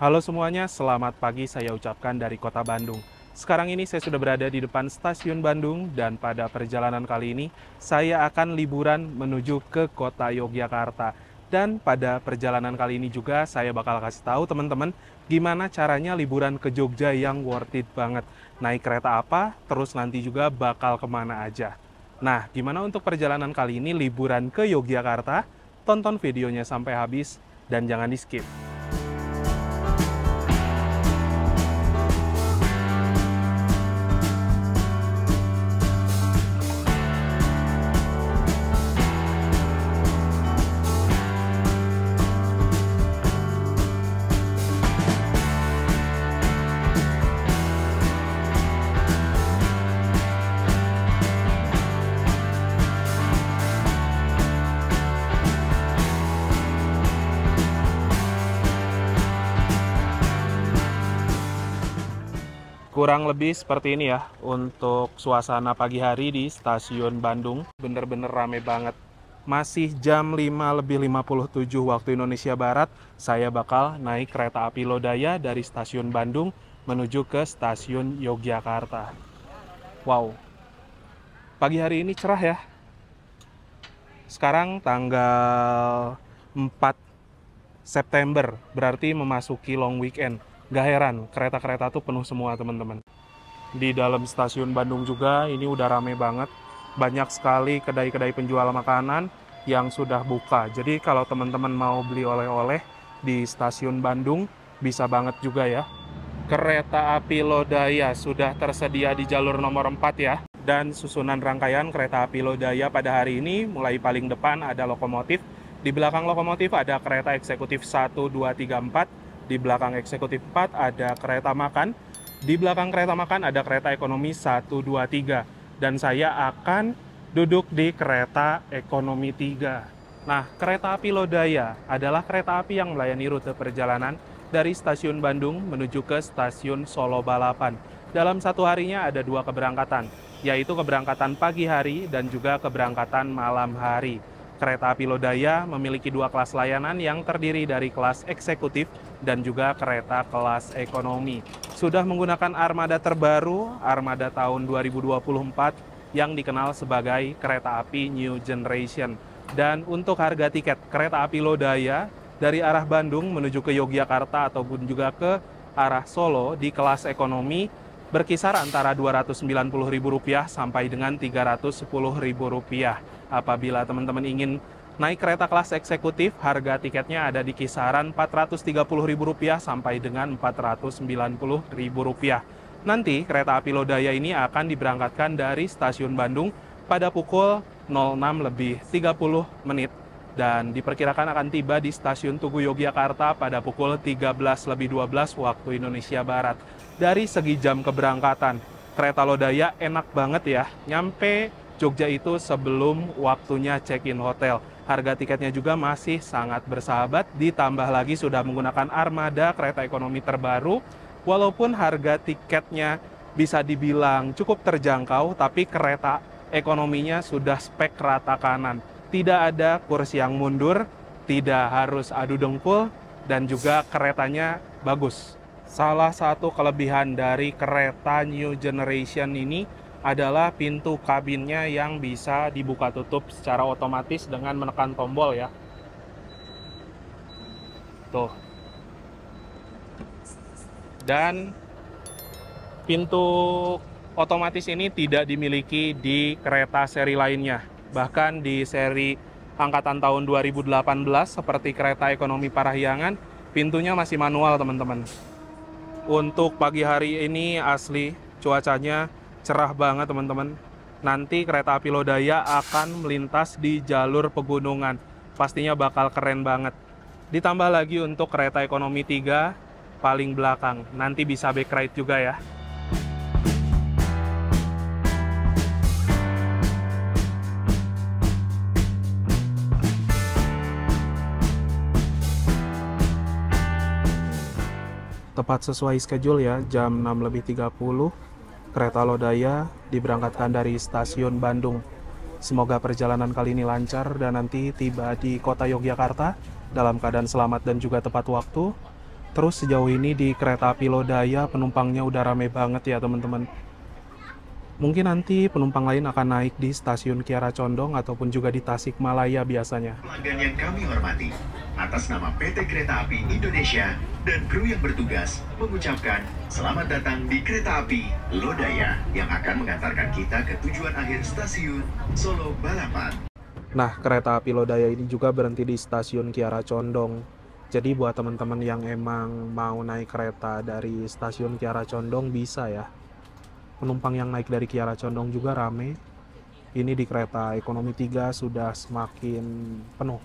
Halo semuanya, selamat pagi saya ucapkan dari kota Bandung. Sekarang ini saya sudah berada di depan stasiun Bandung dan pada perjalanan kali ini saya akan liburan menuju ke kota Yogyakarta. Dan pada perjalanan kali ini juga saya bakal kasih tahu teman-teman gimana caranya liburan ke Jogja yang worth it banget. Naik kereta apa, terus nanti juga bakal kemana aja. Nah, gimana untuk perjalanan kali ini liburan ke Yogyakarta? Tonton videonya sampai habis dan jangan di skip. Kurang lebih seperti ini ya untuk suasana pagi hari di stasiun Bandung. Bener-bener rame banget. Masih jam 5:57 waktu Indonesia Barat, saya bakal naik kereta api Lodaya dari stasiun Bandung menuju ke stasiun Yogyakarta. Wow, pagi hari ini cerah ya. Sekarang tanggal 4 September, berarti memasuki long weekend. Gak heran, kereta-kereta tuh penuh semua teman-teman. Di dalam stasiun Bandung juga ini udah rame banget. Banyak sekali kedai-kedai penjual makanan yang sudah buka. Jadi kalau teman-teman mau beli oleh-oleh di stasiun Bandung, bisa banget juga ya. Kereta api Lodaya sudah tersedia di jalur nomor 4 ya. Dan susunan rangkaian kereta api Lodaya pada hari ini, mulai paling depan ada lokomotif. Di belakang lokomotif ada kereta eksekutif 1, 2, 3, 4. Di belakang eksekutif 4 ada kereta makan. Di belakang kereta makan ada kereta ekonomi 1, 2, 3. Dan saya akan duduk di kereta ekonomi 3. Nah, kereta api Lodaya adalah kereta api yang melayani rute perjalanan dari stasiun Bandung menuju ke stasiun Solo Balapan. Dalam satu harinya ada 2 keberangkatan, yaitu keberangkatan pagi hari dan juga keberangkatan malam hari. Kereta api Lodaya memiliki 2 kelas layanan yang terdiri dari kelas eksekutif dan juga kereta kelas ekonomi. Sudah menggunakan armada terbaru, armada tahun 2024 yang dikenal sebagai kereta api New Generation. Dan untuk harga tiket kereta api Lodaya dari arah Bandung menuju ke Yogyakarta ataupun juga ke arah Solo di kelas ekonomi berkisar antara Rp290.000 sampai dengan Rp310.000. Apabila teman-teman ingin naik kereta kelas eksekutif, harga tiketnya ada di kisaran Rp430.000 sampai dengan Rp490.000. Nanti kereta api Lodaya ini akan diberangkatkan dari stasiun Bandung pada pukul 06:30 dan diperkirakan akan tiba di stasiun Tugu Yogyakarta pada pukul 13:12 waktu Indonesia Barat. Dari segi jam keberangkatan, kereta Lodaya enak banget ya, nyampe Jogja itu sebelum waktunya check-in hotel. Harga tiketnya juga masih sangat bersahabat, ditambah lagi sudah menggunakan armada kereta ekonomi terbaru. Walaupun harga tiketnya bisa dibilang cukup terjangkau, tapi kereta ekonominya sudah spek rata kanan. Tidak ada kursi yang mundur, tidak harus adu dengkul, dan juga keretanya bagus. Salah satu kelebihan dari kereta New Generation ini adalah pintu kabinnya yang bisa dibuka tutup secara otomatis dengan menekan tombol ya. Tuh. Dan pintu otomatis ini tidak dimiliki di kereta seri lainnya. Bahkan di seri angkatan tahun 2018 seperti kereta ekonomi Parahyangan, pintunya masih manual teman-teman. Untuk pagi hari ini asli cuacanya cerah banget teman-teman. Nanti kereta api Lodaya akan melintas di jalur pegunungan. Pastinya bakal keren banget. Ditambah lagi untuk kereta ekonomi 3 paling belakang. Nanti bisa back ride juga ya. Tepat sesuai schedule ya, jam 6:30. Kereta Lodaya diberangkatkan dari stasiun Bandung. Semoga perjalanan kali ini lancar dan nanti tiba di kota Yogyakarta dalam keadaan selamat dan juga tepat waktu. Terus sejauh ini di kereta api Lodaya penumpangnya udah rame banget ya teman-teman. Mungkin nanti penumpang lain akan naik di stasiun Kiara Condong ataupun juga di Tasikmalaya biasanya. Pelanggan yang kami hormati, atas nama PT Kereta Api Indonesia dan kru yang bertugas mengucapkan selamat datang di Kereta Api Lodaya yang akan mengantarkan kita ke tujuan akhir stasiun Solo Balapan. Nah, kereta api Lodaya ini juga berhenti di stasiun Kiara Condong. Jadi buat teman-teman yang emang mau naik kereta dari stasiun Kiara Condong bisa ya. Penumpang yang naik dari Kiara Condong juga rame. Ini di kereta ekonomi 3 sudah semakin penuh.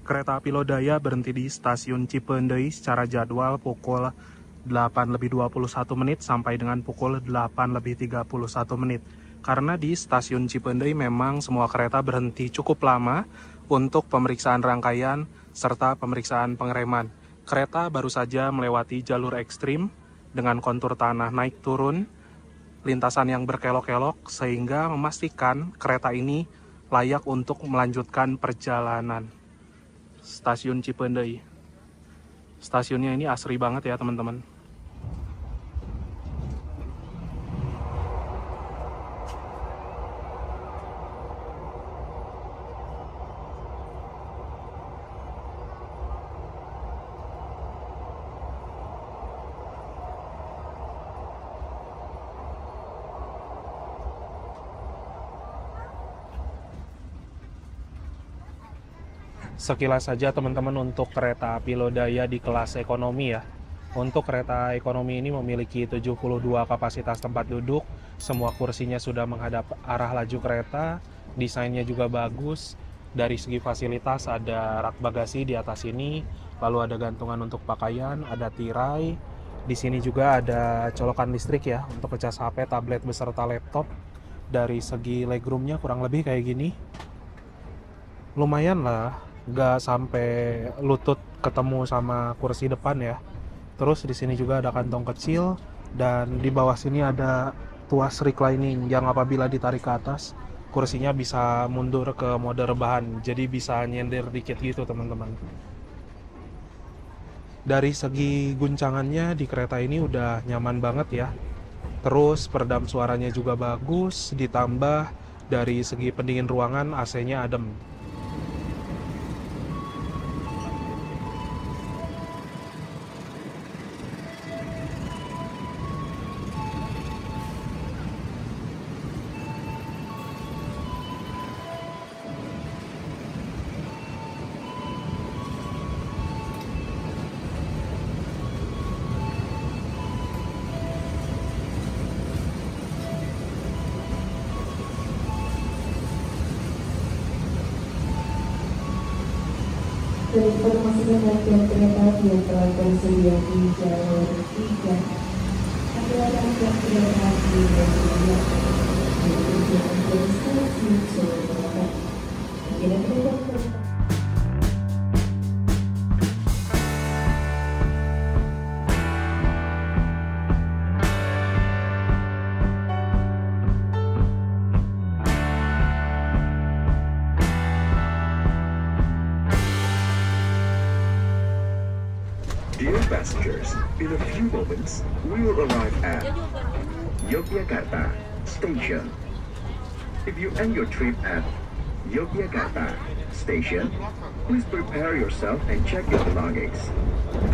Kereta api Lodaya berhenti di stasiun Cipeundeuy secara jadwal pukul 8:21 sampai dengan pukul 8:31. Karena di stasiun Cipeundeuy memang semua kereta berhenti cukup lama untuk pemeriksaan rangkaian serta pemeriksaan pengereman. Kereta baru saja melewati jalur ekstrim dengan kontur tanah naik turun, lintasan yang berkelok-kelok sehingga memastikan kereta ini layak untuk melanjutkan perjalanan. Stasiun Cipeundeuy. Stasiunnya ini asri banget ya teman-teman. Sekilas saja teman-teman untuk kereta api Lodaya di kelas ekonomi ya. Untuk kereta ekonomi ini memiliki 72 kapasitas tempat duduk, semua kursinya sudah menghadap arah laju kereta, desainnya juga bagus. Dari segi fasilitas ada rak bagasi di atas ini, lalu ada gantungan untuk pakaian, ada tirai. Di sini juga ada colokan listrik ya untuk ngecas HP, tablet beserta laptop. Dari segi legroomnya kurang lebih kayak gini. Lumayan lah, nggak sampai lutut ketemu sama kursi depan ya. Terus di sini juga ada kantong kecil dan di bawah sini ada tuas reclining yang apabila ditarik ke atas kursinya bisa mundur ke mode rebahan, jadi bisa nyender dikit gitu teman-teman. Dari segi guncangannya di kereta ini udah nyaman banget ya. Terus peredam suaranya juga bagus, ditambah dari segi pendingin ruangan AC-nya adem. Informasikan rangkaian kereta yang telah tersedia di jalur 3 adalah rangkaian kereta api yang disediakan di tujuan dari stasiun Solo Barat. Akhirnya kereta. Dear passengers, in a few moments, we will arrive at Yogyakarta Station. If you end your trip at Yogyakarta Station, please prepare yourself and check your belongings.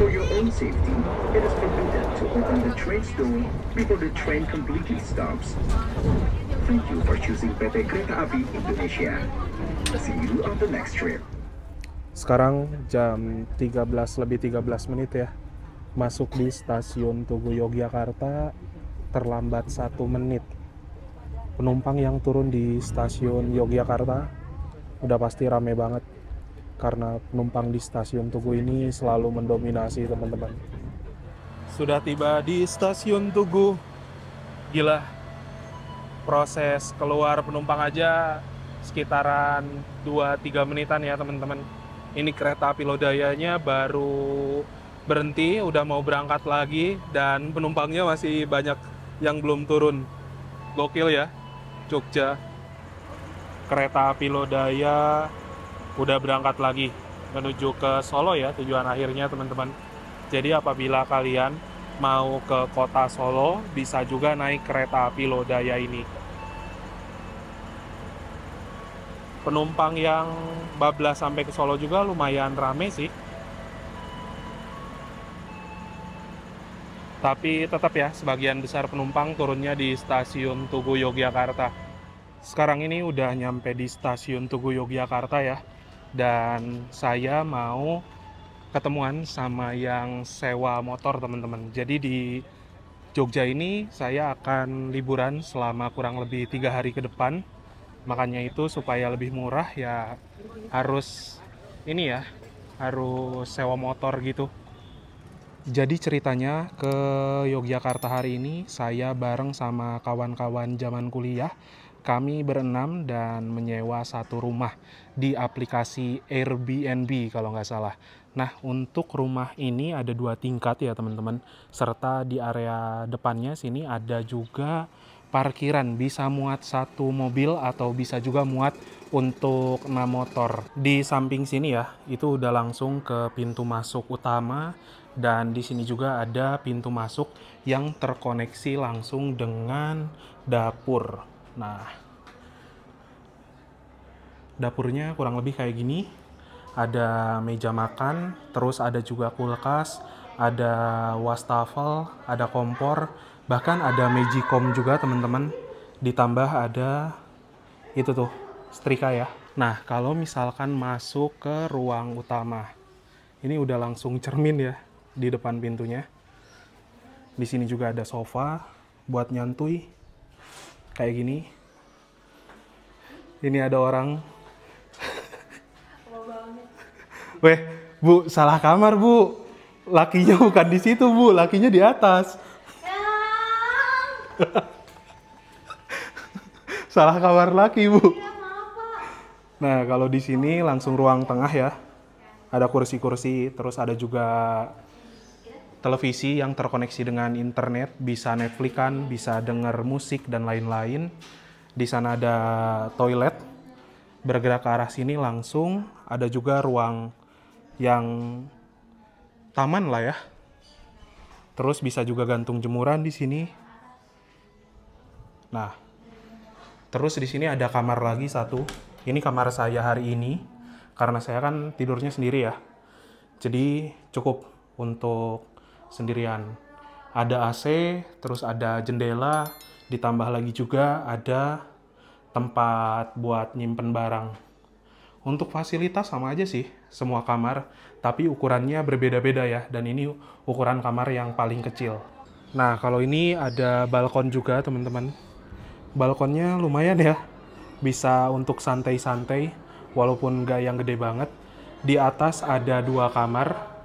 For your own safety, it is forbidden to open the train's door before the train completely stops. Thank you for choosing PT Kereta Api Indonesia. See you on the next trip. Sekarang jam 13 lebih 13 menit ya. Masuk di stasiun Tugu Yogyakarta terlambat 1 menit. Penumpang yang turun di stasiun Yogyakarta udah pasti rame banget. Karena penumpang di stasiun Tugu ini selalu mendominasi teman-teman. Sudah tiba di stasiun Tugu. Gila. Proses keluar penumpang aja sekitaran 2-3 menitan ya teman-teman. Ini kereta api Lodayanya baru berhenti, udah mau berangkat lagi, dan penumpangnya masih banyak yang belum turun. Gokil ya, Jogja. Kereta api Lodaya udah berangkat lagi menuju ke Solo ya, tujuan akhirnya teman-teman. Jadi apabila kalian mau ke kota Solo, bisa juga naik kereta api Lodaya ini. Penumpang yang bablas sampai ke Solo juga lumayan rame sih. Tapi tetap ya, sebagian besar penumpang turunnya di stasiun Tugu Yogyakarta. Sekarang ini udah nyampe di stasiun Tugu Yogyakarta ya. Dan saya mau ketemuan sama yang sewa motor teman-teman. Jadi di Jogja ini saya akan liburan selama kurang lebih 3 hari ke depan. Makanya itu supaya lebih murah ya harus ini ya, harus sewa motor gitu. Jadi ceritanya ke Yogyakarta hari ini saya bareng sama kawan-kawan zaman kuliah. Kami berenam dan menyewa satu rumah di aplikasi Airbnb kalau nggak salah. Nah, untuk rumah ini ada 2 tingkat ya teman-teman. Serta di area depannya sini ada juga parkiran, bisa muat 1 mobil atau bisa juga muat untuk 6 motor. Di samping sini ya, itu udah langsung ke pintu masuk utama, dan di sini juga ada pintu masuk yang terkoneksi langsung dengan dapur. Nah, dapurnya kurang lebih kayak gini. Ada meja makan, terus ada juga kulkas, ada wastafel, ada kompor, bahkan ada magicom juga teman-teman. Ditambah ada itu tuh, setrika ya. Nah, kalau misalkan masuk ke ruang utama, ini udah langsung cermin ya di depan pintunya. Di sini juga ada sofa buat nyantui kayak gini. Ini ada orang. Weh, Bu, salah kamar, Bu. Lakinya bukan di situ, Bu. Lakinya di atas. Salah kamar laki, Bu. Nah, kalau di sini langsung ruang tengah ya. Ada kursi-kursi, terus ada juga televisi yang terkoneksi dengan internet, bisa Netflix-an, bisa denger musik dan lain-lain. Di sana ada toilet. Bergerak ke arah sini langsung ada juga ruang yang taman lah ya. Terus bisa juga gantung jemuran di sini. Nah, terus di sini ada kamar lagi satu. Ini kamar saya hari ini karena saya kan tidurnya sendiri ya. Jadi cukup untuk sendirian. Ada AC, terus ada jendela, ditambah lagi juga ada tempat buat nyimpen barang. Untuk fasilitas sama aja sih, semua kamar, tapi ukurannya berbeda-beda ya, dan ini ukuran kamar yang paling kecil. Nah, kalau ini ada balkon juga, teman-teman. Balkonnya lumayan ya, bisa untuk santai-santai, walaupun nggak yang gede banget. Di atas ada 2 kamar.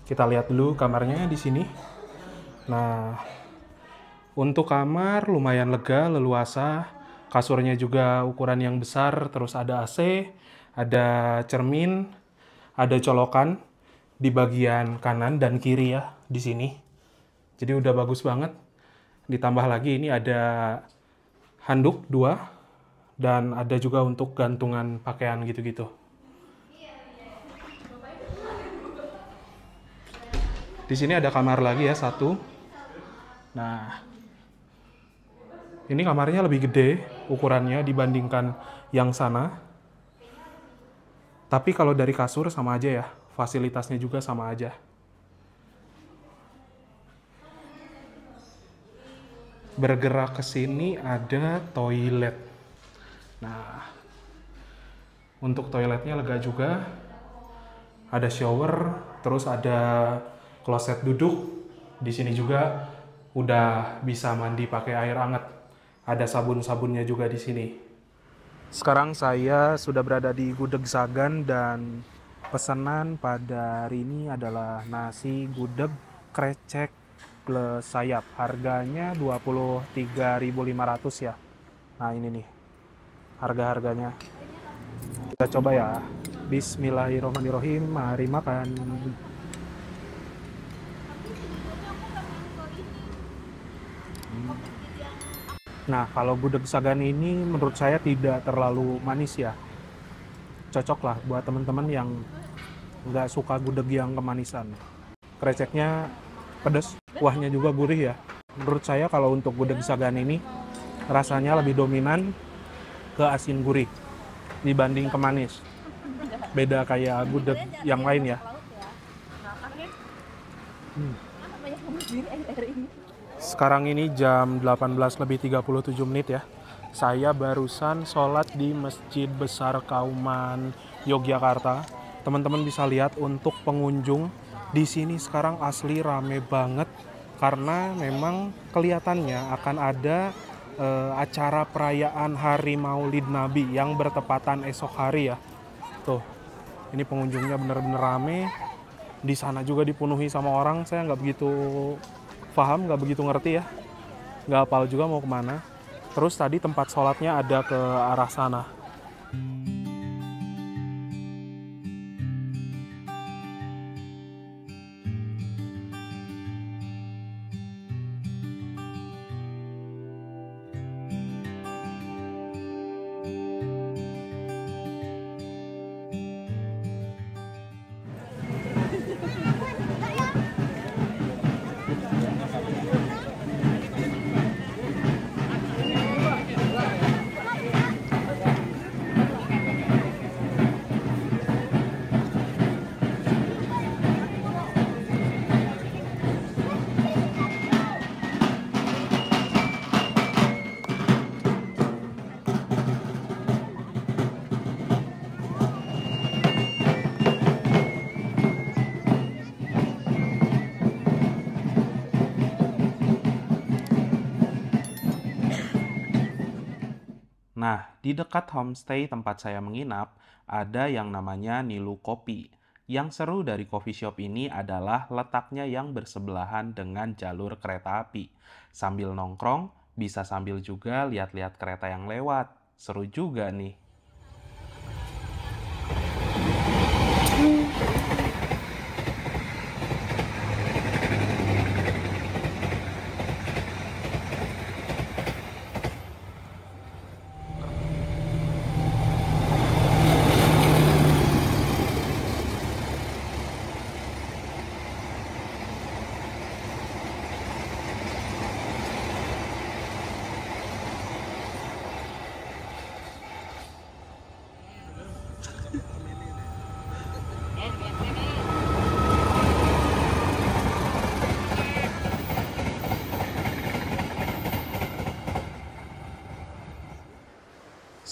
Kita lihat dulu kamarnya di sini. Nah, untuk kamar lumayan lega, leluasa. Kasurnya juga ukuran yang besar, terus ada AC, ada cermin, ada colokan di bagian kanan dan kiri ya di sini. Jadi udah bagus banget. Ditambah lagi ini ada handuk 2 dan ada juga untuk gantungan pakaian gitu-gitu. Di sini ada kamar lagi ya, 1. Nah, ini kamarnya lebih gede ukurannya dibandingkan yang sana. Tapi kalau dari kasur sama aja ya, fasilitasnya juga sama aja. Bergerak ke sini ada toilet. Nah, untuk toiletnya lega juga. Ada shower, terus ada kloset duduk. Di sini juga udah bisa mandi pakai air hangat. Ada sabun-sabunnya juga di sini. Sekarang saya sudah berada di Gudeg Sagan dan pesanan pada hari ini adalah nasi gudeg krecek plus sayap. Harganya 23.500 ya. Nah, ini nih harga-harganya. Kita coba ya. Bismillahirrahmanirrahim. Mari makan. Nah, kalau gudeg Sagan ini menurut saya tidak terlalu manis ya. Cocok lah buat teman-teman yang nggak suka gudeg yang kemanisan. Kreceknya pedas, kuahnya juga gurih ya. Menurut saya kalau untuk gudeg Sagan ini rasanya lebih dominan ke asin gurih dibanding ke manis. Beda kayak gudeg yang lain ya. Sekarang ini jam 18:37 ya. Saya barusan sholat di Masjid Besar Kauman Yogyakarta. Teman-teman bisa lihat untuk pengunjung di sini sekarang asli rame banget karena memang kelihatannya akan ada acara perayaan Hari Maulid Nabi yang bertepatan esok hari ya. Tuh, ini pengunjungnya bener-bener rame. Di sana juga dipenuhi sama orang. Saya nggak begitu paham, nggak begitu ngerti ya, nggak hafal juga mau kemana. Terus tadi tempat sholatnya ada ke arah sana. Nah, di dekat homestay tempat saya menginap, ada yang namanya Nilu Kopi. Yang seru dari coffee shop ini adalah letaknya yang bersebelahan dengan jalur kereta api. Sambil nongkrong, bisa sambil juga lihat-lihat kereta yang lewat. Seru juga nih.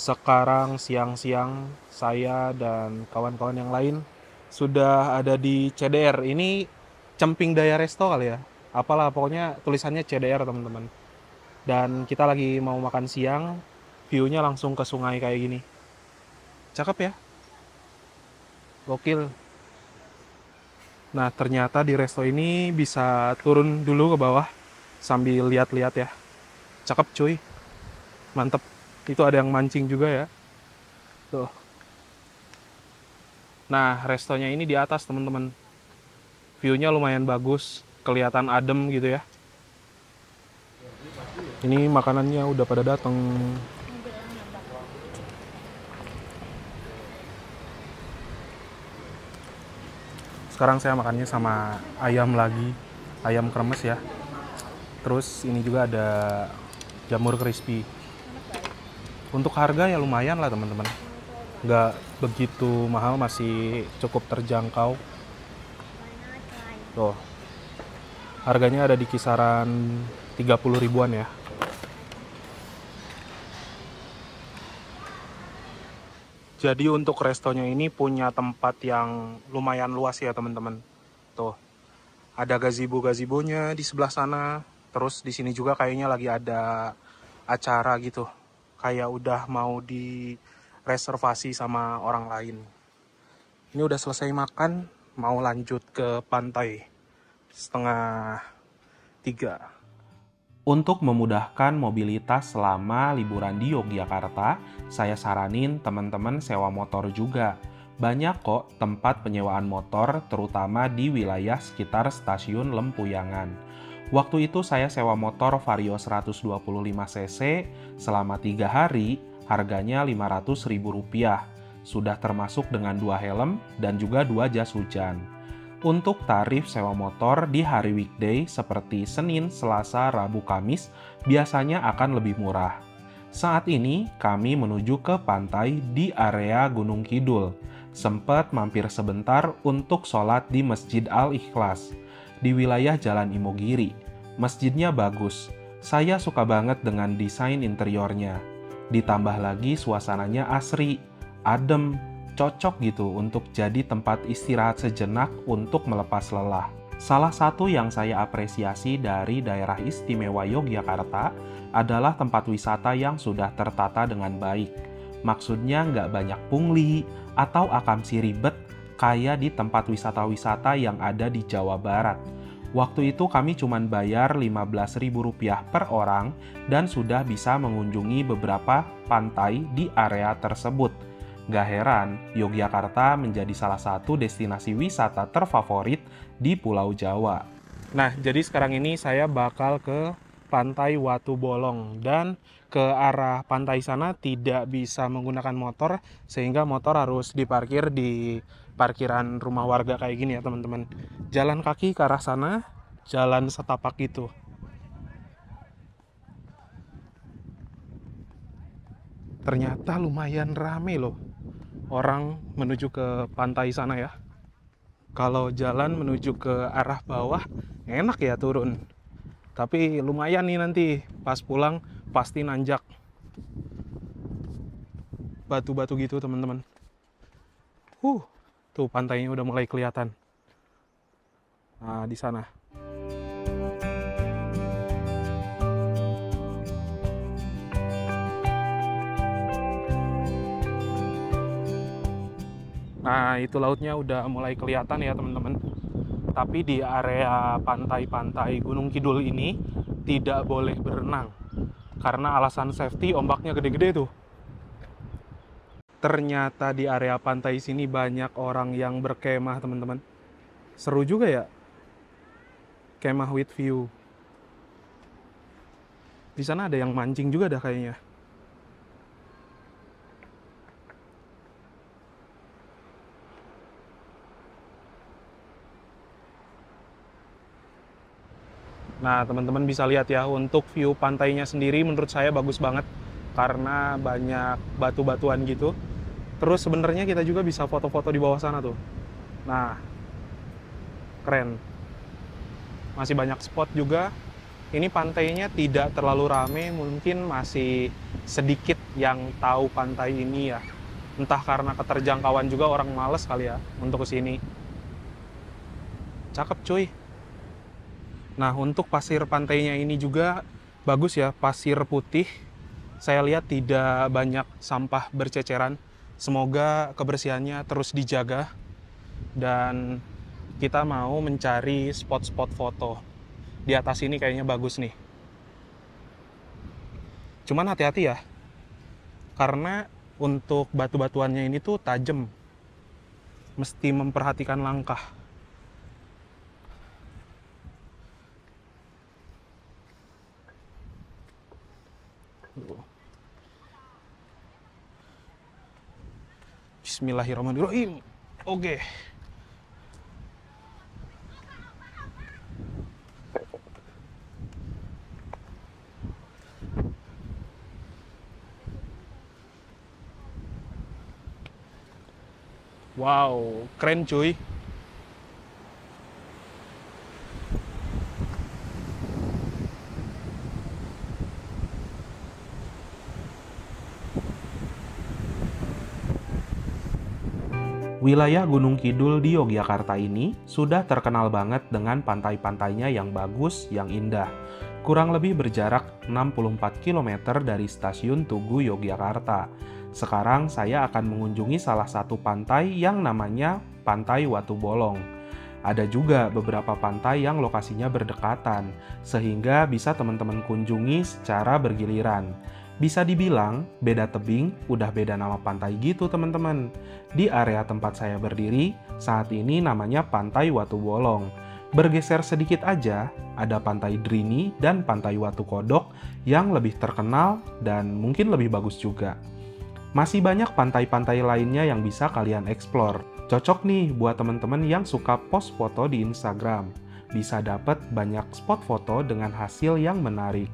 Sekarang siang-siang saya dan kawan-kawan yang lain sudah ada di CDR. Ini Cemping Daya Resto kali ya. Apalah pokoknya tulisannya CDR teman-teman. Dan kita lagi mau makan siang, view-nya langsung ke sungai kayak gini. Cakep ya? Gokil. Nah, ternyata di resto ini bisa turun dulu ke bawah sambil lihat-lihat ya. Cakep cuy. Mantep. Itu ada yang mancing juga ya. Tuh. Nah, restonya ini di atas teman-teman. View-nya lumayan bagus, kelihatan adem gitu ya. Ini makanannya udah pada datang. Sekarang saya makannya sama ayam lagi, ayam kremes ya. Terus ini juga ada jamur crispy. Untuk harga ya lumayan lah teman-teman. Nggak begitu mahal, masih cukup terjangkau. Tuh. Harganya ada di kisaran 30 ribuan ya. Jadi untuk restonya ini punya tempat yang lumayan luas ya teman-teman. Tuh. Ada gazebo-gazebonya di sebelah sana. Terus di sini juga kayaknya lagi ada acara gitu. Kayak udah mau direservasi sama orang lain. Ini udah selesai makan, mau lanjut ke pantai 2:30. Untuk memudahkan mobilitas selama liburan di Yogyakarta, saya saranin teman-teman sewa motor juga. Banyak kok tempat penyewaan motor, terutama di wilayah sekitar stasiun Lempuyangan. Waktu itu saya sewa motor Vario 125cc selama 3 hari, harganya Rp500.000. Sudah termasuk dengan 2 helm dan juga 2 jas hujan. Untuk tarif sewa motor di hari weekday seperti Senin, Selasa, Rabu, Kamis biasanya akan lebih murah. Saat ini kami menuju ke pantai di area Gunung Kidul. Sempat mampir sebentar untuk sholat di Masjid Al-Ikhlas di wilayah Jalan Imogiri. Masjidnya bagus. Saya suka banget dengan desain interiornya. Ditambah lagi suasananya asri, adem, cocok gitu untuk jadi tempat istirahat sejenak untuk melepas lelah. Salah satu yang saya apresiasi dari daerah istimewa Yogyakarta adalah tempat wisata yang sudah tertata dengan baik. Maksudnya nggak banyak pungli atau akamsi ribet kayak di tempat wisata-wisata yang ada di Jawa Barat. Waktu itu kami cuma bayar Rp15.000 per orang dan sudah bisa mengunjungi beberapa pantai di area tersebut. Gak heran, Yogyakarta menjadi salah satu destinasi wisata terfavorit di Pulau Jawa. Nah, jadi sekarang ini saya bakal ke Pantai Watu Bolong dan ke arah pantai sana tidak bisa menggunakan motor sehingga motor harus diparkir di parkiran rumah warga kayak gini ya teman-teman. Jalan kaki ke arah sana, jalan setapak gitu. Ternyata lumayan rame loh orang menuju ke pantai sana ya. Kalau jalan menuju ke arah bawah enak ya turun. Tapi lumayan nih nanti pas pulang pasti nanjak batu-batu gitu teman-teman. Tuh pantainya udah mulai kelihatan. Nah, di sana. Nah, itu lautnya udah mulai kelihatan ya teman-teman. Tapi di area pantai-pantai Gunung Kidul ini tidak boleh berenang karena alasan safety, ombaknya gede-gede tuh. Ternyata di area pantai sini banyak orang yang berkemah teman-teman. Seru juga ya, kemah with view. Di sana ada yang mancing juga dah kayaknya. Nah, teman-teman bisa lihat ya, untuk view pantainya sendiri menurut saya bagus banget karena banyak batu-batuan gitu. Terus sebenarnya kita juga bisa foto-foto di bawah sana tuh. Nah, keren. Masih banyak spot juga. Ini pantainya tidak terlalu rame, mungkin masih sedikit yang tahu pantai ini ya. Entah karena keterjangkauan juga orang males kali ya untuk kesini. Cakep cuy. Nah, untuk pasir pantainya ini juga bagus ya, pasir putih. Saya lihat tidak banyak sampah berceceran. Semoga kebersihannya terus dijaga. Dan kita mau mencari spot-spot foto. Di atas ini kayaknya bagus nih. Cuman hati-hati ya. Karena untuk batu-batuannya ini tuh tajam. Mesti memperhatikan langkah. Bismillahirrahmanirrahim. Oke. Wow, keren cuy. Wilayah Gunung Kidul di Yogyakarta ini sudah terkenal banget dengan pantai-pantainya yang bagus, yang indah. Kurang lebih berjarak 64 km dari stasiun Tugu Yogyakarta. Sekarang saya akan mengunjungi salah satu pantai yang namanya Pantai Watu Bolong. Ada juga beberapa pantai yang lokasinya berdekatan, sehingga bisa teman-teman kunjungi secara bergiliran. Bisa dibilang, beda tebing, udah beda nama pantai gitu teman-teman. Di area tempat saya berdiri, saat ini namanya Pantai Watu Bolong. Bergeser sedikit aja, ada Pantai Drini dan Pantai Watu Kodok yang lebih terkenal dan mungkin lebih bagus juga. Masih banyak pantai-pantai lainnya yang bisa kalian explore. Cocok nih buat teman-teman yang suka post foto di Instagram. Bisa dapat banyak spot foto dengan hasil yang menarik.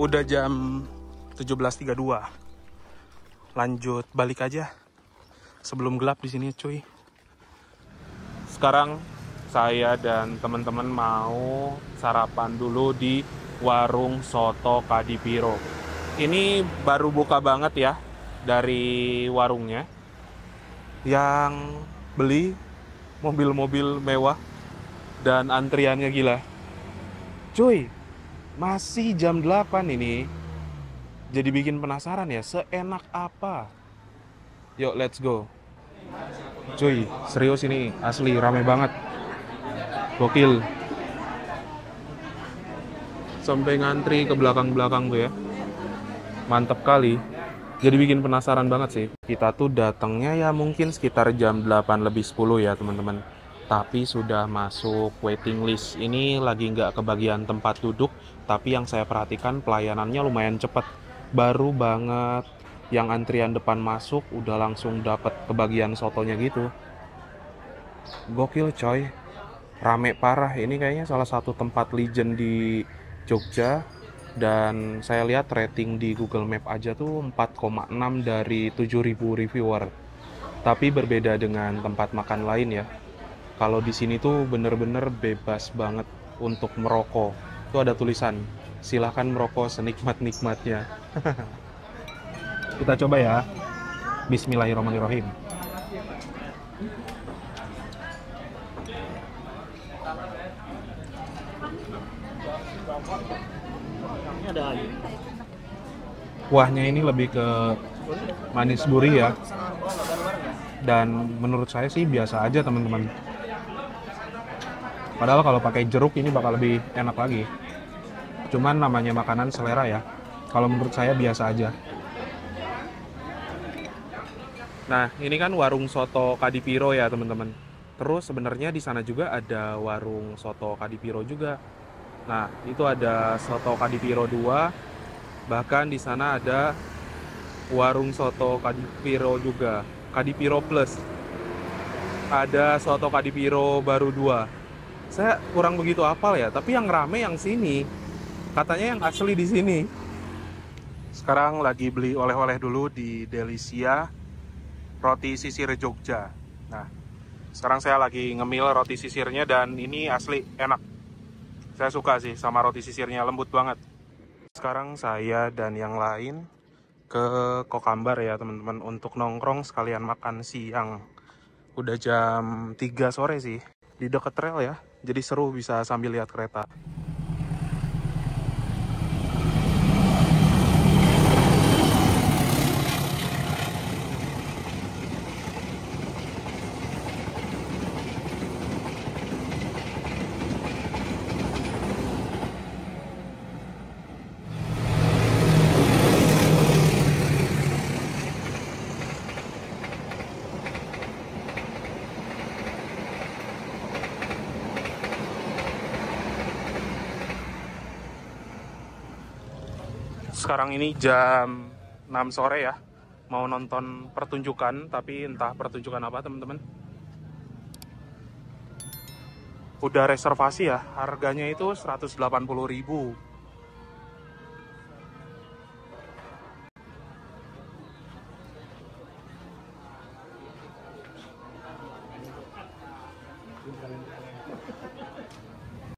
Udah jam 17.32. Lanjut balik aja. Sebelum gelap di sini, cuy. Sekarang saya dan teman-teman mau sarapan dulu di Warung Soto Kadipiro. Ini baru buka banget ya dari warungnya. Yang beli mobil-mobil mewah dan antriannya gila. Cuy, masih jam 8 ini. Jadi bikin penasaran ya, seenak apa? Yuk, let's go. Cuy, serius ini, asli rame banget. Gokil. Sampai ngantri ke belakang-belakang tuh ya. Mantep kali. Jadi bikin penasaran banget sih. Kita tuh datangnya ya mungkin sekitar jam 8 lebih 10 ya teman-teman. Tapi sudah masuk waiting list. Ini lagi nggak kebagian tempat duduk, tapi yang saya perhatikan pelayanannya lumayan cepat. Baru banget yang antrian depan masuk udah langsung dapat kebagian sotonya gitu. Gokil coy. Rame parah. Ini kayaknya salah satu tempat legend di Jogja. Dan saya lihat rating di Google Map aja tuh 4,6 dari 7.000 reviewer. Tapi berbeda dengan tempat makan lain ya. Kalau di sini tuh bener-bener bebas banget untuk merokok. Tuh ada tulisan, silahkan merokok senikmat-nikmatnya. Kita coba ya. Bismillahirrahmanirrahim. Kuahnya ini lebih ke manis gurih ya. Dan menurut saya sih biasa aja teman-teman. Padahal kalau pakai jeruk ini bakal lebih enak lagi. Cuman namanya makanan selera ya. Kalau menurut saya biasa aja. Nah, ini kan warung soto Kadipiro ya, teman-teman. Terus sebenarnya di sana juga ada warung soto Kadipiro juga. Nah, itu ada soto Kadipiro 2. Bahkan di sana ada warung soto Kadipiro juga, Kadipiro Plus. Ada soto Kadipiro baru 2. Saya kurang begitu hafal ya, tapi yang rame yang sini. Katanya yang asli di sini. Sekarang lagi beli oleh-oleh dulu di Delisia roti sisir Jogja. Nah, sekarang saya lagi ngemil roti sisirnya dan ini asli enak. Saya suka sih sama roti sisirnya, lembut banget. Sekarang saya dan yang lain ke Kokambar ya teman-teman untuk nongkrong sekalian makan siang. Udah jam 3 sore sih. Di dekat rel ya. Jadi seru bisa sambil lihat kereta. Sekarang ini jam 6 sore ya. Mau nonton pertunjukan, tapi entah pertunjukan apa teman-teman. Udah reservasi ya, harganya itu 180.000.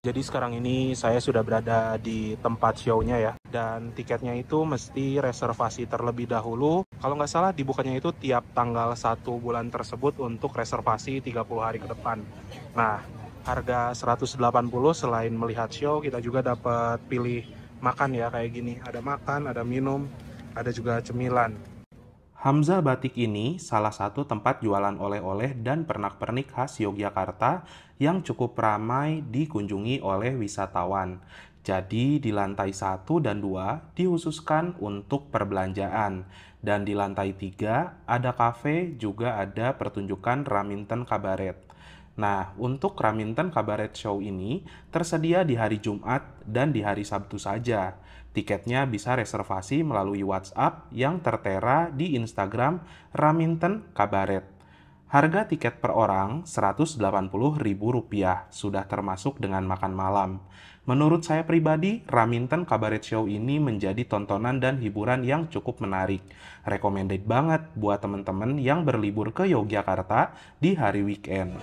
Jadi sekarang ini saya sudah berada di tempat show-nya ya. Dan tiketnya itu mesti reservasi terlebih dahulu. Kalau nggak salah dibukanya itu tiap tanggal 1 bulan tersebut untuk reservasi 30 hari ke depan. Nah, harga 180 selain melihat show, kita juga dapat pilih makan ya kayak gini. Ada makan, ada minum, ada juga cemilan. Hamzah Batik ini salah satu tempat jualan oleh-oleh dan pernak-pernik khas Yogyakarta yang cukup ramai dikunjungi oleh wisatawan. Jadi di lantai 1 dan 2 dikhususkan untuk perbelanjaan. Dan di lantai 3 ada kafe, juga ada pertunjukan Raminten Kabaret. Nah, untuk Raminten Kabaret Show ini tersedia di hari Jumat dan di hari Sabtu saja. Tiketnya bisa reservasi melalui WhatsApp yang tertera di Instagram Raminten Kabaret. Harga tiket per orang Rp180.000, sudah termasuk dengan makan malam. Menurut saya pribadi, Raminten Kabaret Show ini menjadi tontonan dan hiburan yang cukup menarik. Recommended banget buat teman-teman yang berlibur ke Yogyakarta di hari weekend.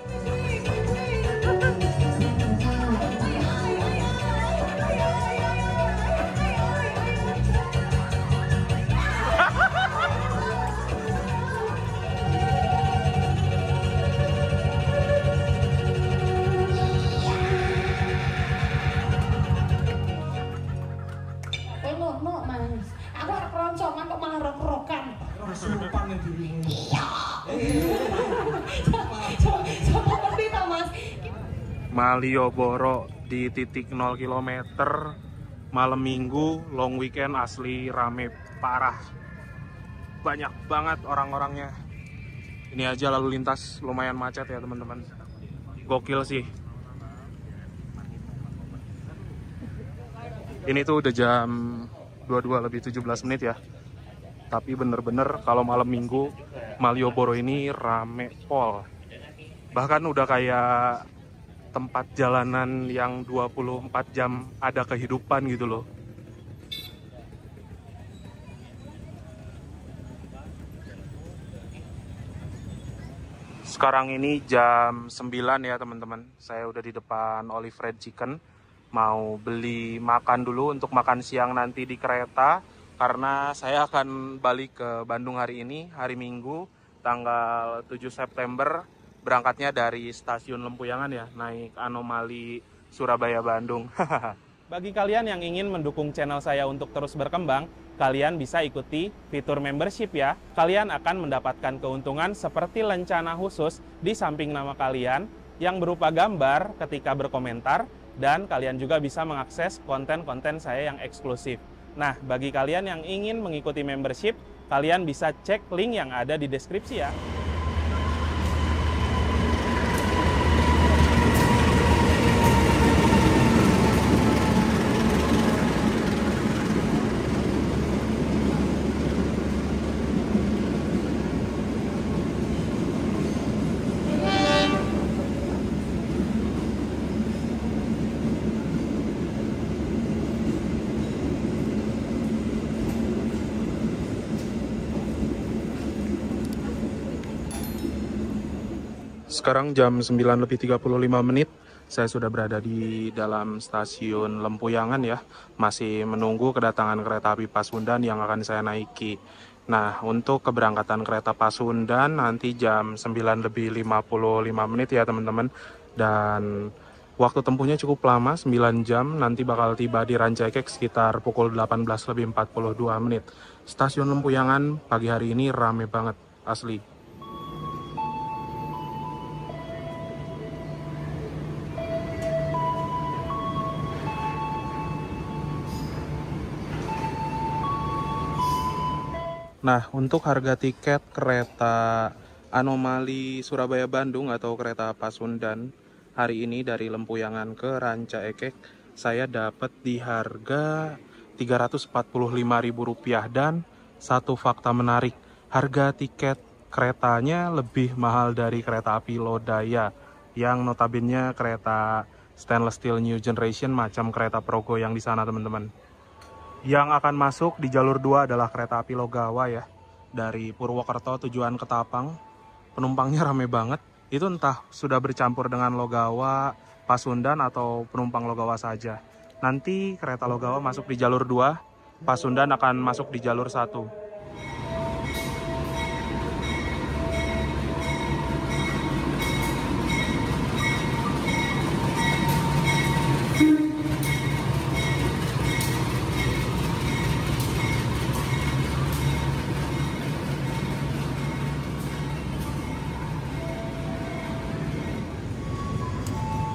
Malioboro di titik 0 km, malam minggu, long weekend asli rame parah. Banyak banget orang-orangnya. Ini aja lalu lintas lumayan macet ya teman-teman. Gokil sih. Ini tuh udah jam 22 lebih 17 menit ya. Tapi bener-bener kalau malam minggu Malioboro ini rame pol. Bahkan udah kayak tempat jalanan yang 24 jam ada kehidupan gitu loh. Sekarang ini jam 9 ya teman-teman. Saya udah di depan Olive Red Chicken. Mau beli makan dulu untuk makan siang nanti di kereta. Karena saya akan balik ke Bandung hari ini, hari Minggu, tanggal 7 September. Berangkatnya dari stasiun Lempuyangan ya, naik anomali Surabaya Bandung. Bagi kalian yang ingin mendukung channel saya untuk terus berkembang, kalian bisa ikuti fitur membership ya. Kalian akan mendapatkan keuntungan seperti lencana khusus di samping nama kalian yang berupa gambar ketika berkomentar, dan kalian juga bisa mengakses konten-konten saya yang eksklusif. Nah, bagi kalian yang ingin mengikuti membership, kalian bisa cek link yang ada di deskripsi ya. Sekarang jam 9:35, saya sudah berada di dalam stasiun Lempuyangan ya. Masih menunggu kedatangan kereta api Pasundan yang akan saya naiki. Nah, untuk keberangkatan kereta Pasundan nanti jam 9:55 ya teman-teman. Dan waktu tempuhnya cukup lama, 9 jam, nanti bakal tiba di Ranca Ekek sekitar pukul 18:42. Stasiun Lempuyangan pagi hari ini rame banget, asli. Nah, untuk harga tiket kereta anomali Surabaya-Bandung atau kereta Pasundan hari ini dari Lempuyangan ke Ranca Ekek, saya dapat di harga Rp345.000. Dan satu fakta menarik, harga tiket keretanya lebih mahal dari kereta api Lodaya yang notabene kereta stainless steel new generation macam kereta Progo yang di sana teman-teman. Yang akan masuk di jalur 2 adalah kereta api Logawa ya, dari Purwokerto tujuan Ketapang. Penumpangnya rame banget, itu entah sudah bercampur dengan Logawa, Pasundan atau penumpang Logawa saja. Nanti kereta Logawa masuk di jalur 2, Pasundan akan masuk di jalur 1.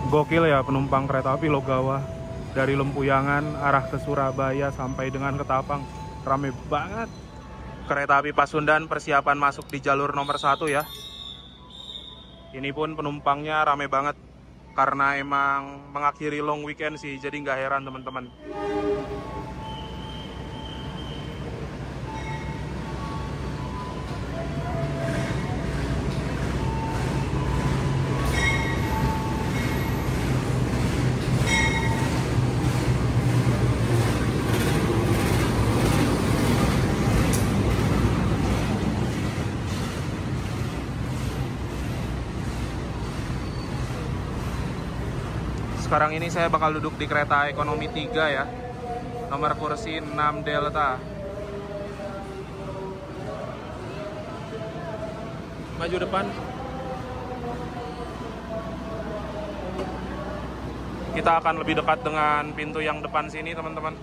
Gokil ya penumpang kereta api Logawa dari Lempuyangan arah ke Surabaya sampai dengan Ketapang, rame banget. Kereta api Pasundan persiapan masuk di jalur nomor 1 ya. Ini pun penumpangnya rame banget karena emang mengakhiri long weekend sih, jadi nggak heran teman-teman. Sekarang ini saya bakal duduk di kereta ekonomi 3 ya, nomor kursi 6 Delta. Maju depan. Kita akan lebih dekat dengan pintu yang depan sini teman-teman.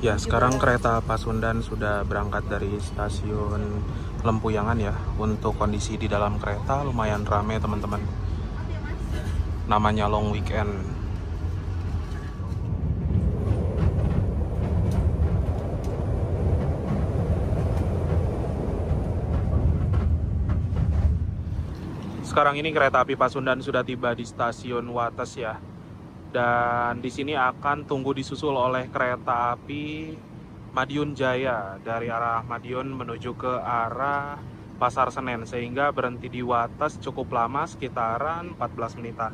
Ya, sekarang kereta Pasundan sudah berangkat dari stasiun Lempuyangan ya. Untuk kondisi di dalam kereta lumayan rame teman-teman. Namanya long weekend. Sekarang ini kereta api Pasundan sudah tiba di stasiun Wates ya. Dan di sini akan tunggu disusul oleh kereta api Madiun Jaya dari arah Madiun menuju ke arah Pasar Senen, sehingga berhenti di Wates cukup lama, sekitaran 14 menitan.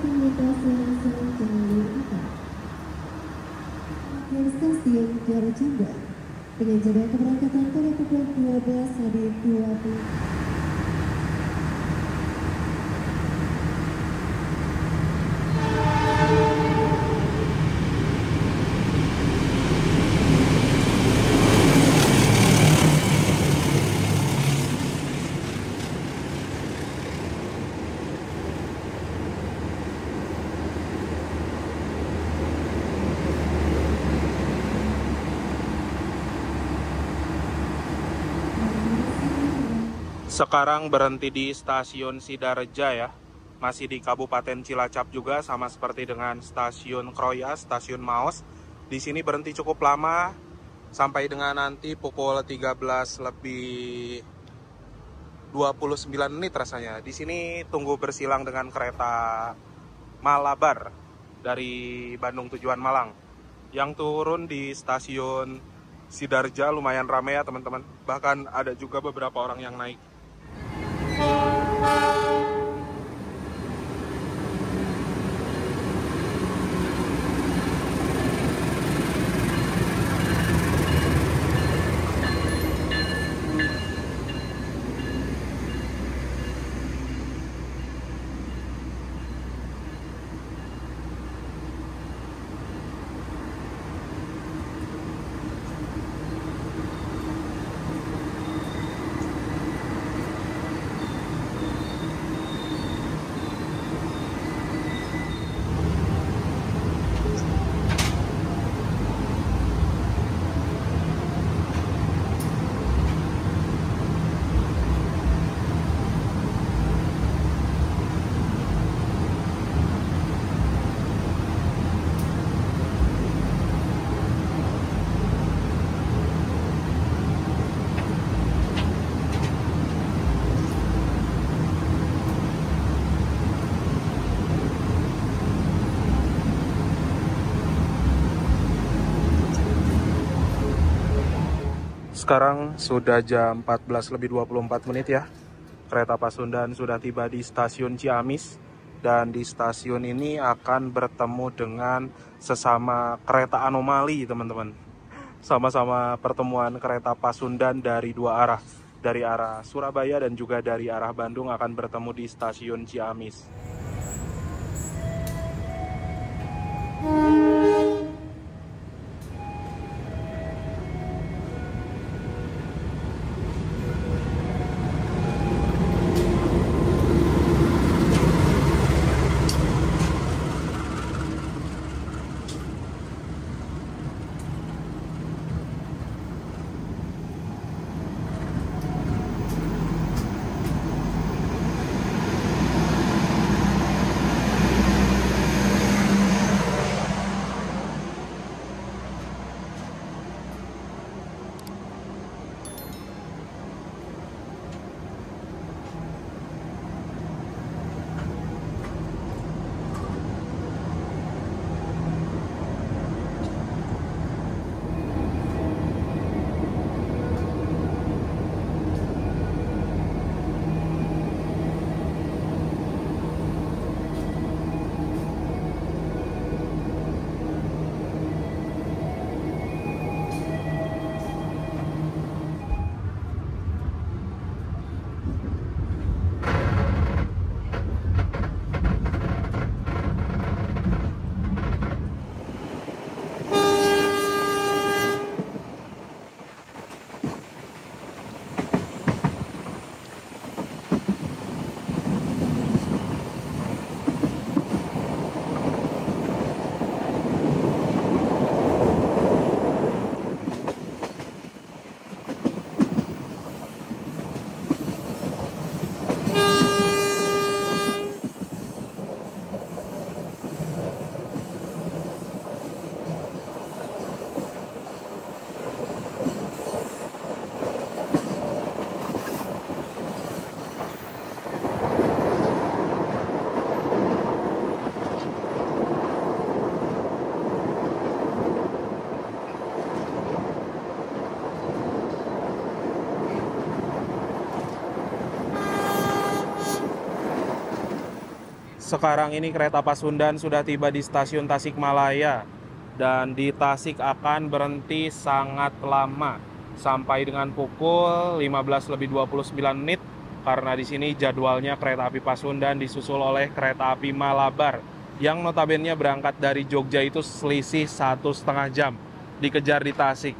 lintasan langsung jalur 4. Akhir stasiun Jarjamba dengan jadwal keberangkatan pada pukul 12.20. Sekarang berhenti di stasiun Sidareja ya. Masih di Kabupaten Cilacap juga, sama seperti dengan stasiun Kroya, stasiun Maos. Di sini berhenti cukup lama sampai dengan nanti pukul 13:29 rasanya. Di sini tunggu bersilang dengan kereta Malabar dari Bandung tujuan Malang. Yang turun di stasiun Sidareja lumayan ramai ya teman-teman. Bahkan ada juga beberapa orang yang naik. Sekarang sudah jam 14:24 ya. Kereta Pasundan sudah tiba di stasiun Ciamis. Dan di stasiun ini akan bertemu dengan sesama kereta anomali teman-teman. Sama-sama pertemuan kereta Pasundan dari dua arah. Dari arah Surabaya dan juga dari arah Bandung akan bertemu di stasiun Ciamis. sekarang ini kereta Pasundan sudah tiba di stasiun Tasikmalaya. Dan di Tasik akan berhenti sangat lama, sampai dengan pukul 15:29, karena di sini jadwalnya kereta api Pasundan disusul oleh kereta api Malabar yang notabene berangkat dari Jogja itu selisih 1,5 jam, dikejar di Tasik.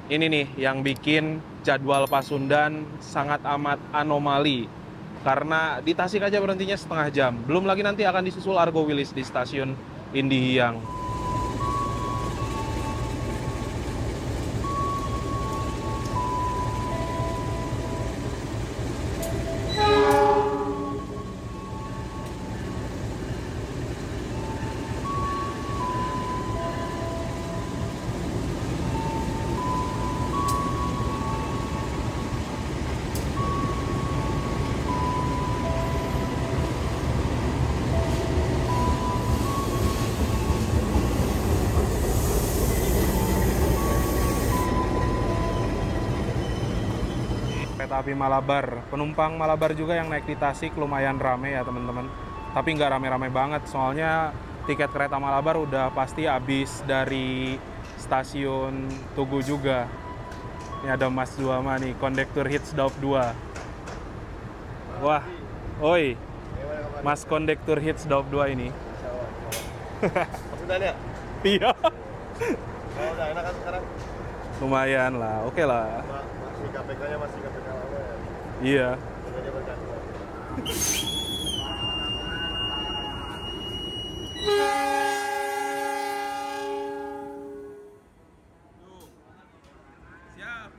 Ini nih yang bikin jadwal Pasundan sangat amat anomali, karena di Tasik aja berhentinya setengah jam. Belum lagi nanti akan disusul Argo Wilis di stasiun Indihiyang. Kereta api Malabar, penumpang Malabar juga yang naik di Tasik lumayan rame ya teman-teman. Tapi nggak rame-rame banget, soalnya tiket kereta Malabar udah pasti habis dari stasiun Tugu juga. Ini ada Mas Duama nih, kondektur hits Daup 2. Wah, oi, Mas kondektur hits Daup 2 ini. Udah ya? Iya. Oh, udah enak kan sekarang? Lumayan lah, oke lah. Masih KPK-nya masih KPK lama ya? Iya. Udah berganti. Siap.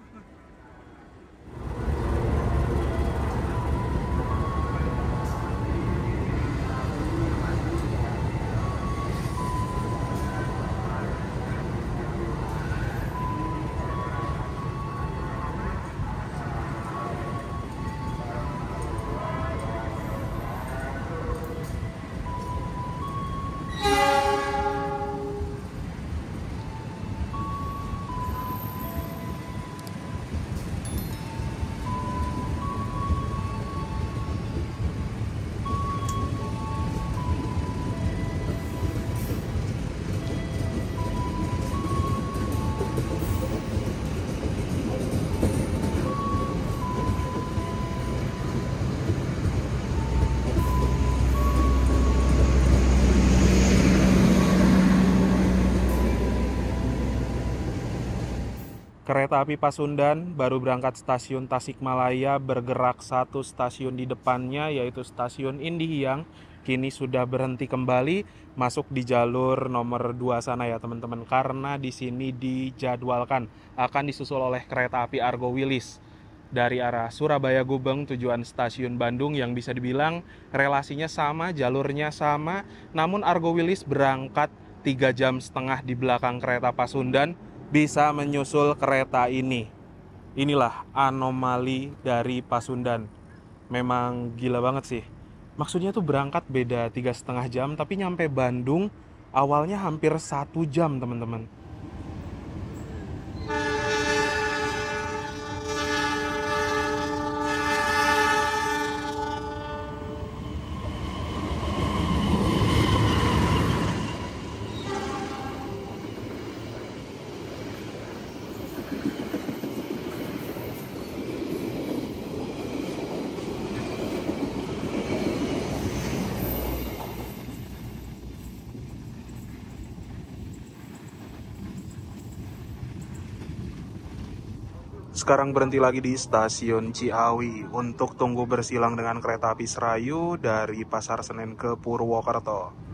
Kereta api Pasundan baru berangkat stasiun Tasikmalaya, bergerak satu stasiun di depannya yaitu stasiun Indihiyang. Kini sudah berhenti kembali masuk di jalur nomor 2 sana ya teman-teman, karena di sini dijadwalkan akan disusul oleh kereta api Argo Wilis dari arah Surabaya Gubeng tujuan stasiun Bandung, yang bisa dibilang relasinya sama, jalurnya sama, namun Argo Wilis berangkat 3,5 jam di belakang kereta Pasundan, bisa menyusul kereta ini. Inilah anomali dari Pasundan. Memang gila banget sih. Maksudnya tuh berangkat beda 3,5 jam, tapi nyampe Bandung awalnya hampir 1 jam teman-teman. Sekarang berhenti lagi di stasiun Ciawi untuk tunggu bersilang dengan kereta api Serayu dari Pasar Senen ke Purwokerto.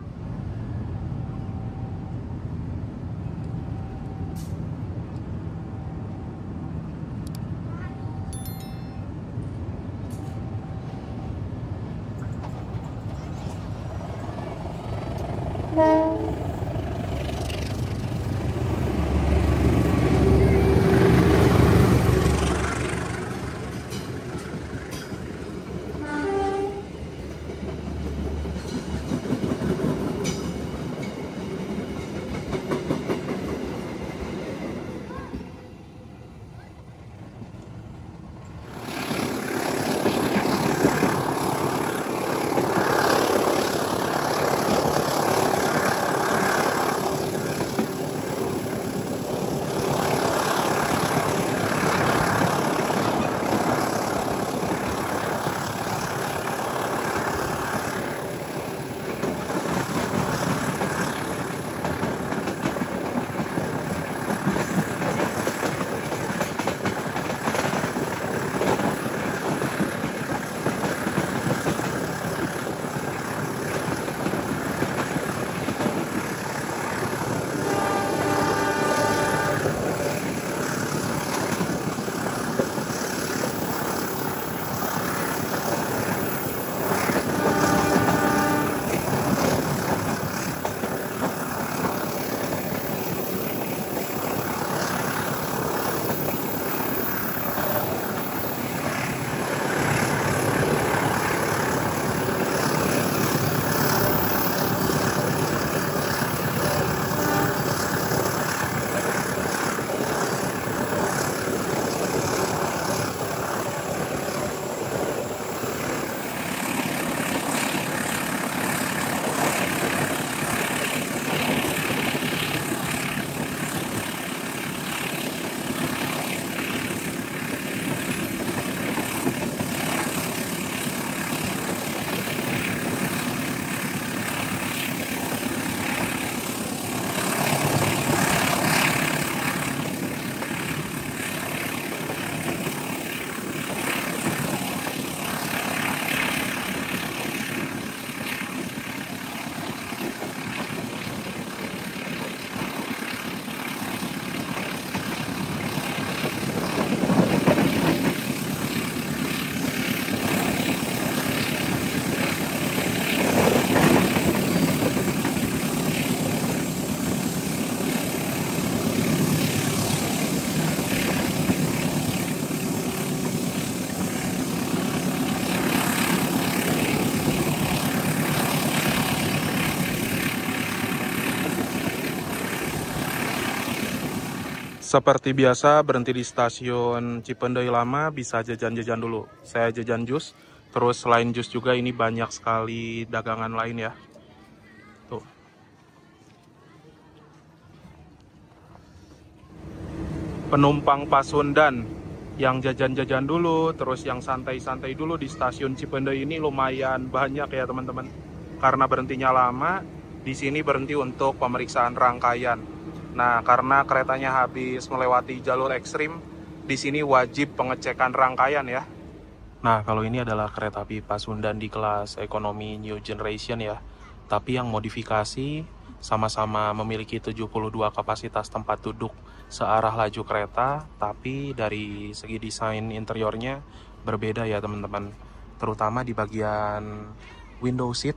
Seperti biasa, berhenti di stasiun Cipendei Lama, bisa jajan-jajan dulu. Saya jajan jus, terus selain jus juga ini banyak sekali dagangan lain ya. Tuh. Penumpang Pasundan yang jajan-jajan dulu, terus yang santai-santai dulu di stasiun Cipendei ini lumayan banyak ya teman-teman. Karena berhentinya lama, di sini berhenti untuk pemeriksaan rangkaian. Nah, karena keretanya habis melewati jalur ekstrim, di sini wajib pengecekan rangkaian ya. Nah, kalau ini adalah kereta api Pasundan di kelas ekonomi New Generation ya. Tapi yang modifikasi sama-sama memiliki 72 kapasitas tempat duduk searah laju kereta, tapi dari segi desain interiornya berbeda ya teman-teman. Terutama di bagian window seat.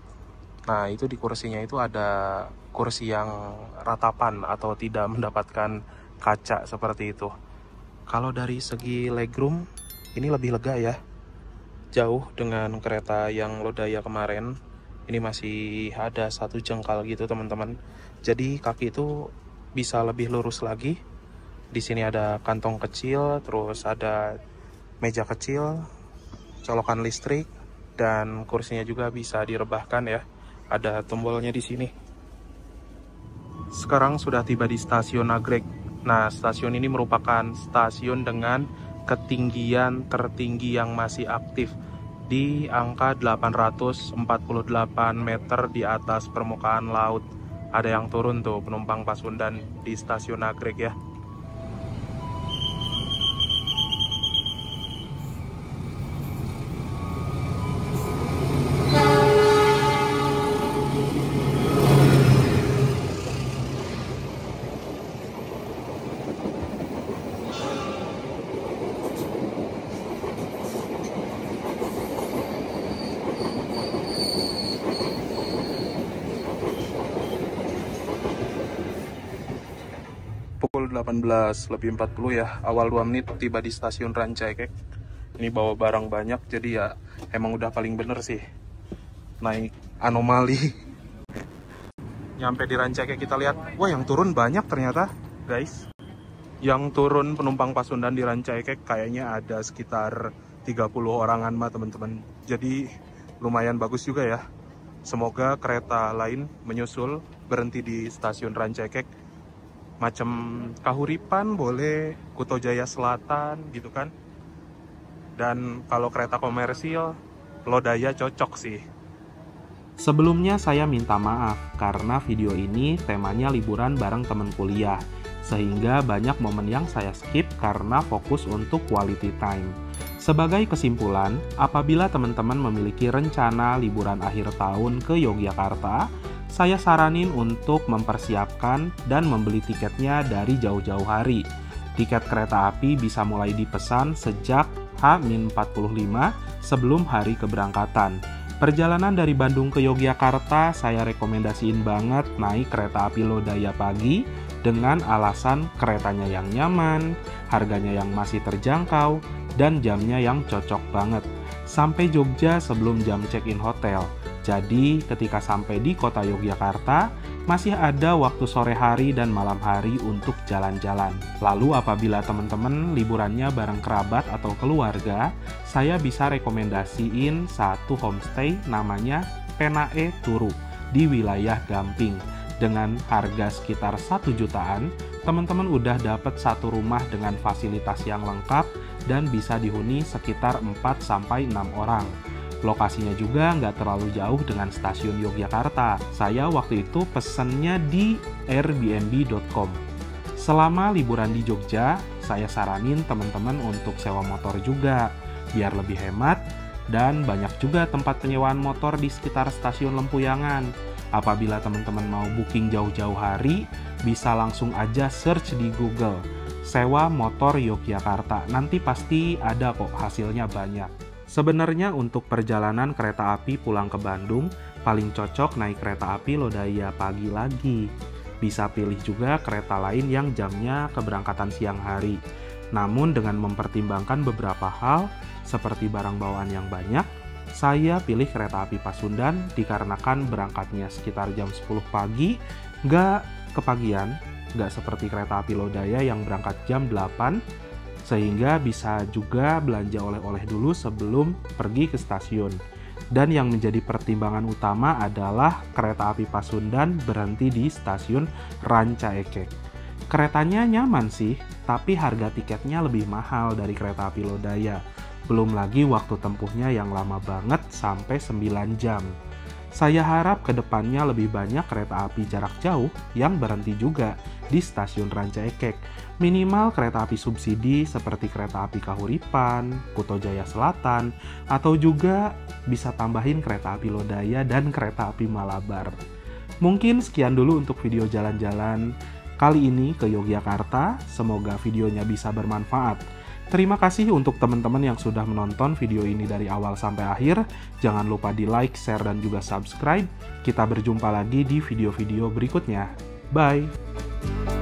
Nah, itu di kursinya itu ada kursi yang ratapan atau tidak mendapatkan kaca seperti itu. Kalau dari segi legroom, ini lebih lega ya. Jauh dengan kereta yang Lodaya kemarin. Ini masih ada 1 jengkal gitu teman-teman. Jadi kaki itu bisa lebih lurus lagi. Di sini ada kantong kecil, terus ada meja kecil, colokan listrik, dan kursinya juga bisa direbahkan ya. Ada tombolnya di sini. Sekarang sudah tiba di stasiun Nagreg. Nah, stasiun ini merupakan stasiun dengan ketinggian tertinggi yang masih aktif di angka 848 meter di atas permukaan laut. Ada yang turun tuh penumpang Pasundan di stasiun Nagreg ya. Pukul 18:40 ya, awal 2 menit tiba di stasiun Rancaikek. Ini bawa barang banyak, jadi ya emang udah paling bener sih naik anomali. Nyampe di Rancaikek kita lihat, wah yang turun banyak ternyata guys. Yang turun penumpang Pasundan di Rancaikek kayaknya ada sekitar 30 orangan mah teman-teman. Jadi lumayan bagus juga ya. Semoga kereta lain menyusul berhenti di stasiun Rancaikek. Macam Kahuripan boleh, Kutojaya Selatan gitu kan. Dan kalau kereta komersil, Lodaya cocok sih. Sebelumnya saya minta maaf karena video ini temanya liburan bareng teman kuliah. Sehingga banyak momen yang saya skip karena fokus untuk quality time. Sebagai kesimpulan, apabila teman-teman memiliki rencana liburan akhir tahun ke Yogyakarta, saya saranin untuk mempersiapkan dan membeli tiketnya dari jauh-jauh hari. Tiket kereta api bisa mulai dipesan sejak H-45 sebelum hari keberangkatan. Perjalanan dari Bandung ke Yogyakarta saya rekomendasiin banget naik kereta api Lodaya pagi dengan alasan keretanya yang nyaman, harganya yang masih terjangkau, dan jamnya yang cocok banget. Sampai Jogja sebelum jam check-in hotel. Jadi ketika sampai di kota Yogyakarta, masih ada waktu sore hari dan malam hari untuk jalan-jalan. Lalu apabila teman-teman liburannya bareng kerabat atau keluarga, saya bisa rekomendasiin satu homestay namanya Penae Turu di wilayah Gamping. Dengan harga sekitar 1 jutaan, teman-teman udah dapat satu rumah dengan fasilitas yang lengkap dan bisa dihuni sekitar 4-6 orang. Lokasinya juga nggak terlalu jauh dengan stasiun Yogyakarta. Saya waktu itu pesennya di airbnb.com. Selama liburan di Jogja, saya saranin teman-teman untuk sewa motor juga, biar lebih hemat, dan banyak juga tempat penyewaan motor di sekitar stasiun Lempuyangan. Apabila teman-teman mau booking jauh-jauh hari, bisa langsung aja search di Google, sewa motor Yogyakarta. Nanti pasti ada kok hasilnya banyak. Sebenarnya untuk perjalanan kereta api pulang ke Bandung, paling cocok naik kereta api Lodaya pagi lagi. Bisa pilih juga kereta lain yang jamnya keberangkatan siang hari. Namun dengan mempertimbangkan beberapa hal, seperti barang bawaan yang banyak, saya pilih kereta api Pasundan dikarenakan berangkatnya sekitar jam 10 pagi, nggak kepagian, nggak seperti kereta api Lodaya yang berangkat jam 8, sehingga bisa juga belanja oleh-oleh dulu sebelum pergi ke stasiun. Dan yang menjadi pertimbangan utama adalah kereta api Pasundan berhenti di stasiun Ranca Ekek. Keretanya nyaman sih, tapi harga tiketnya lebih mahal dari kereta api Lodaya. Belum lagi waktu tempuhnya yang lama banget sampai 9 jam. Saya harap kedepannya lebih banyak kereta api jarak jauh yang berhenti juga di stasiun Ranca Ekek. Minimal kereta api subsidi seperti kereta api Kahuripan, Kuto Jaya Selatan, atau juga bisa tambahin kereta api Lodaya dan kereta api Malabar. Mungkin sekian dulu untuk video jalan-jalan kali ini ke Yogyakarta. Semoga videonya bisa bermanfaat. Terima kasih untuk teman-teman yang sudah menonton video ini dari awal sampai akhir. Jangan lupa di like, share, dan juga subscribe. Kita berjumpa lagi di video-video berikutnya. Bye!